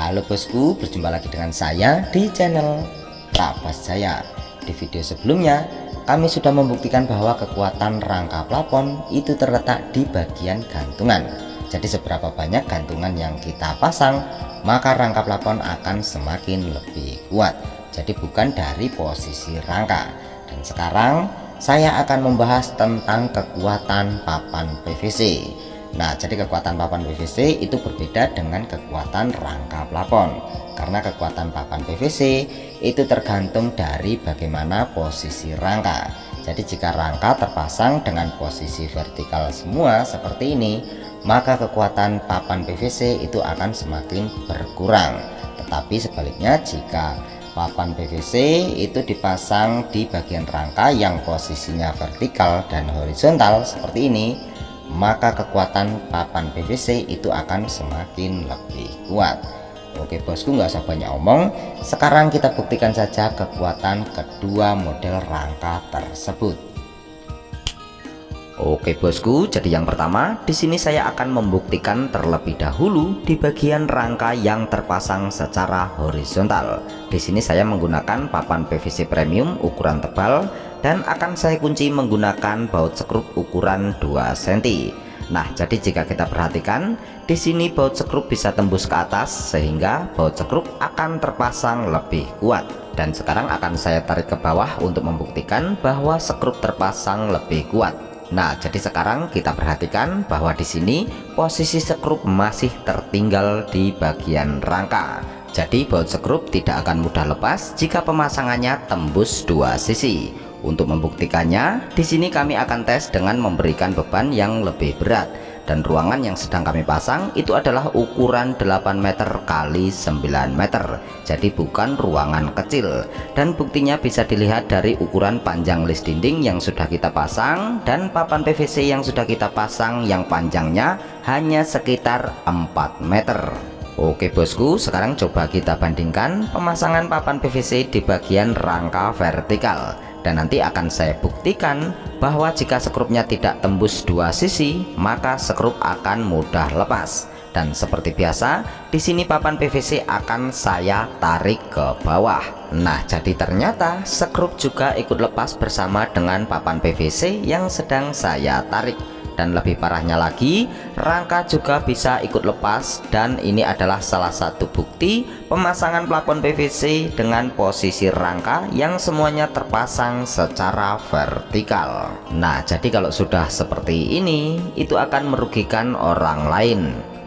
Halo bosku, berjumpa lagi dengan saya di channel Prabas Jaya. Di video sebelumnya kami sudah membuktikan bahwa kekuatan rangka plafon itu terletak di bagian gantungan. Jadi seberapa banyak gantungan yang kita pasang, maka rangka plafon akan semakin lebih kuat. Jadi bukan dari posisi rangka. Dan sekarang saya akan membahas tentang kekuatan papan PVC. Nah, jadi kekuatan papan PVC itu berbeda dengan kekuatan rangka plafon. Karena kekuatan papan PVC itu tergantung dari bagaimana posisi rangka. Jadi jika rangka terpasang dengan posisi vertikal semua seperti ini, maka kekuatan papan PVC itu akan semakin berkurang. Tetapi sebaliknya, jika papan PVC itu dipasang di bagian rangka yang posisinya vertikal dan horizontal seperti ini, maka kekuatan papan PVC itu akan semakin lebih kuat. Oke bosku, nggak usah banyak omong, sekarang kita buktikan saja kekuatan kedua model rangka tersebut. Oke bosku, jadi yang pertama di sini saya akan membuktikan terlebih dahulu di bagian rangka yang terpasang secara horizontal. Di sini saya menggunakan papan PVC premium ukuran tebal dan akan saya kunci menggunakan baut sekrup ukuran 2 cm. Nah, jadi jika kita perhatikan di sini baut sekrup bisa tembus ke atas sehingga baut sekrup akan terpasang lebih kuat. Dan sekarang akan saya tarik ke bawah untuk membuktikan bahwa sekrup terpasang lebih kuat. Nah, jadi sekarang kita perhatikan bahwa di sini posisi sekrup masih tertinggal di bagian rangka. Jadi baut sekrup tidak akan mudah lepas jika pemasangannya tembus dua sisi. Untuk membuktikannya, di sini kami akan tes dengan memberikan beban yang lebih berat. Dan ruangan yang sedang kami pasang itu adalah ukuran 8 meter kali 9 meter. Jadi bukan ruangan kecil. Dan buktinya bisa dilihat dari ukuran panjang list dinding yang sudah kita pasang dan papan PVC yang sudah kita pasang yang panjangnya hanya sekitar 4 meter. Oke bosku, sekarang coba kita bandingkan pemasangan papan PVC di bagian rangka vertikal. Dan nanti akan saya buktikan bahwa jika sekrupnya tidak tembus dua sisi, maka sekrup akan mudah lepas. Dan seperti biasa, di sini papan PVC akan saya tarik ke bawah. Nah, jadi ternyata sekrup juga ikut lepas bersama dengan papan PVC yang sedang saya tarik. Dan lebih parahnya lagi, rangka juga bisa ikut lepas. Dan ini adalah salah satu bukti pemasangan plafon PVC dengan posisi rangka yang semuanya terpasang secara vertikal. Nah, jadi kalau sudah seperti ini, itu akan merugikan orang lain.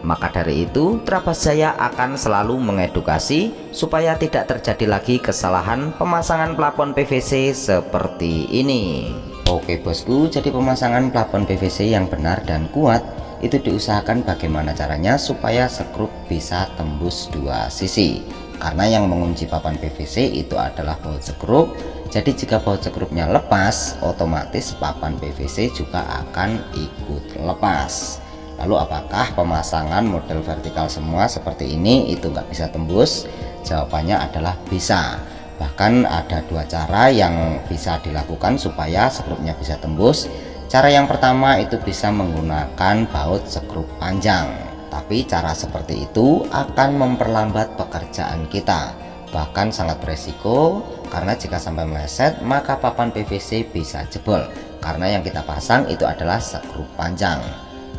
Maka dari itu, Prabas Jaya akan selalu mengedukasi supaya tidak terjadi lagi kesalahan pemasangan plafon PVC seperti ini. Oke bosku, jadi pemasangan plafon PVC yang benar dan kuat itu diusahakan bagaimana caranya supaya sekrup bisa tembus dua sisi. Karena yang mengunci papan PVC itu adalah baut sekrup. Jadi jika baut sekrupnya lepas, otomatis papan PVC juga akan ikut lepas. Lalu apakah pemasangan model vertikal semua seperti ini itu nggak bisa tembus? Jawabannya adalah bisa. Bahkan ada dua cara yang bisa dilakukan supaya sekrupnya bisa tembus. Cara yang pertama itu bisa menggunakan baut sekrup panjang. Tapi cara seperti itu akan memperlambat pekerjaan kita. Bahkan sangat beresiko karena jika sampai meleset maka papan PVC bisa jebol. Karena yang kita pasang itu adalah sekrup panjang.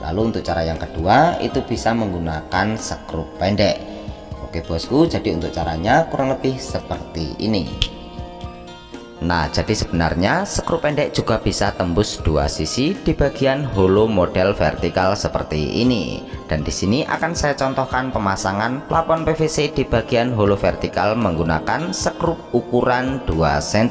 Lalu untuk cara yang kedua itu bisa menggunakan sekrup pendek. Oke bosku, jadi untuk caranya kurang lebih seperti ini. Nah, jadi sebenarnya sekrup pendek juga bisa tembus dua sisi di bagian holo model vertikal seperti ini. Dan di sini akan saya contohkan pemasangan plafon PVC di bagian holo vertikal menggunakan sekrup ukuran 2 cm.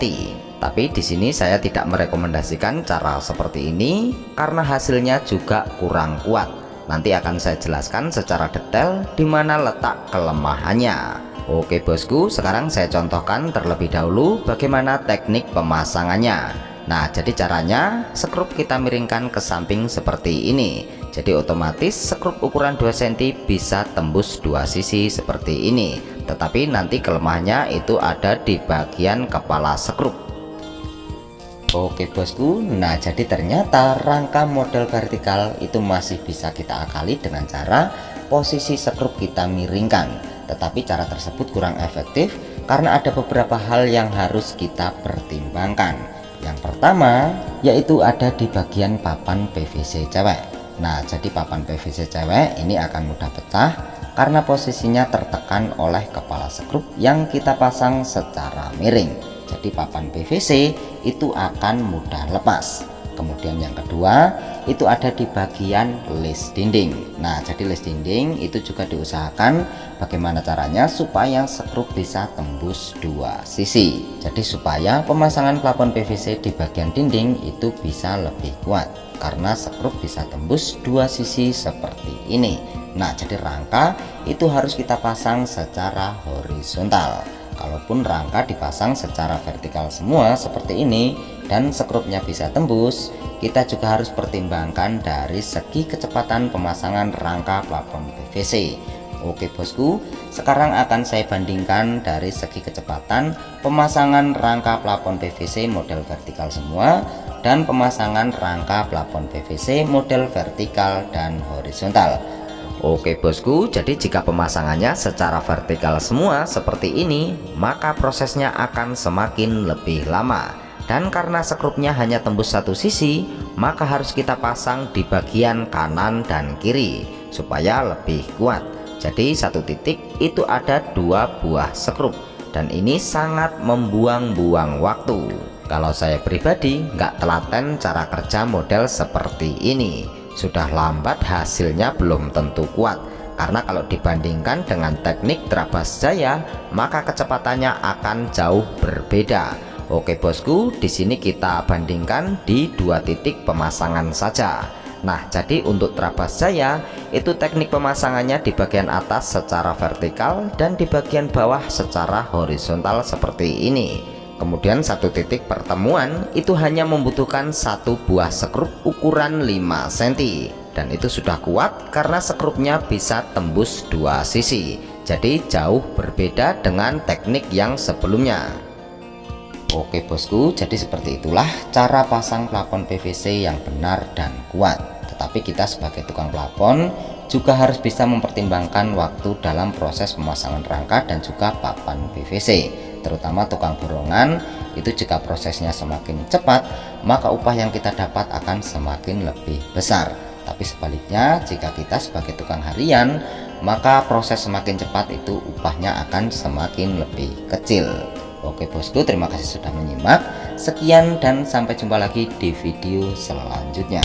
Tapi di sini saya tidak merekomendasikan cara seperti ini karena hasilnya juga kurang kuat. Nanti akan saya jelaskan secara detail di mana letak kelemahannya. Oke bosku, sekarang saya contohkan terlebih dahulu bagaimana teknik pemasangannya. Nah, jadi caranya sekrup kita miringkan ke samping seperti ini. Jadi otomatis sekrup ukuran 2 cm bisa tembus dua sisi seperti ini. Tetapi nanti kelemahannya itu ada di bagian kepala sekrup. Oke bosku, nah jadi ternyata rangka model vertikal itu masih bisa kita akali dengan cara posisi sekrup kita miringkan. tetapi cara tersebut kurang efektif karena ada beberapa hal yang harus kita pertimbangkan. Yang pertama yaitu ada di bagian papan PVC cewek. Nah, jadi papan PVC cewek ini akan mudah pecah karena posisinya tertekan oleh kepala skrup yang kita pasang secara miring. Jadi papan PVC itu akan mudah lepas. Kemudian yang kedua itu ada di bagian list dinding. Nah, jadi list dinding itu juga diusahakan bagaimana caranya supaya skrup bisa tembus dua sisi. Jadi supaya pemasangan plafon PVC di bagian dinding itu bisa lebih kuat karena skrup bisa tembus dua sisi seperti ini. Nah, jadi rangka itu harus kita pasang secara horizontal. Kalaupun rangka dipasang secara vertikal semua seperti ini dan skrupnya bisa tembus, kita juga harus pertimbangkan dari segi kecepatan pemasangan rangka plafon PVC. Oke bosku, sekarang akan saya bandingkan dari segi kecepatan pemasangan rangka plafon PVC model vertikal semua dan pemasangan rangka plafon PVC model vertikal dan horizontal. Oke bosku, jadi jika pemasangannya secara vertikal semua seperti ini, maka prosesnya akan semakin lebih lama. Dan karena skrupnya hanya tembus satu sisi, maka harus kita pasang di bagian kanan dan kiri supaya lebih kuat. Jadi satu titik itu ada dua buah skrup dan ini sangat membuang-buang waktu. Kalau saya pribadi nggak telaten cara kerja model seperti ini. Sudah lambat hasilnya belum tentu kuat karena kalau dibandingkan dengan teknik terabas jaya maka kecepatannya akan jauh berbeda. Oke bosku, di sini kita bandingkan di dua titik pemasangan saja. Nah, jadi untuk terabas jaya itu teknik pemasangannya di bagian atas secara vertikal dan di bagian bawah secara horizontal seperti ini. Kemudian satu titik pertemuan itu hanya membutuhkan satu buah skrup ukuran 5 cm dan itu sudah kuat karena skrupnya bisa tembus dua sisi. Jadi jauh berbeda dengan teknik yang sebelumnya. Oke bosku, jadi seperti itulah cara pasang plafon PVC yang benar dan kuat. Tetapi kita sebagai tukang plafon juga harus bisa mempertimbangkan waktu dalam proses pemasangan rangka dan juga papan PVC. Terutama tukang borongan itu jika prosesnya semakin cepat maka upah yang kita dapat akan semakin lebih besar. Tapi sebaliknya jika kita sebagai tukang harian maka proses semakin cepat itu upahnya akan semakin lebih kecil. Oke bosku, terima kasih sudah menyimak. Sekian dan sampai jumpa lagi di video selanjutnya.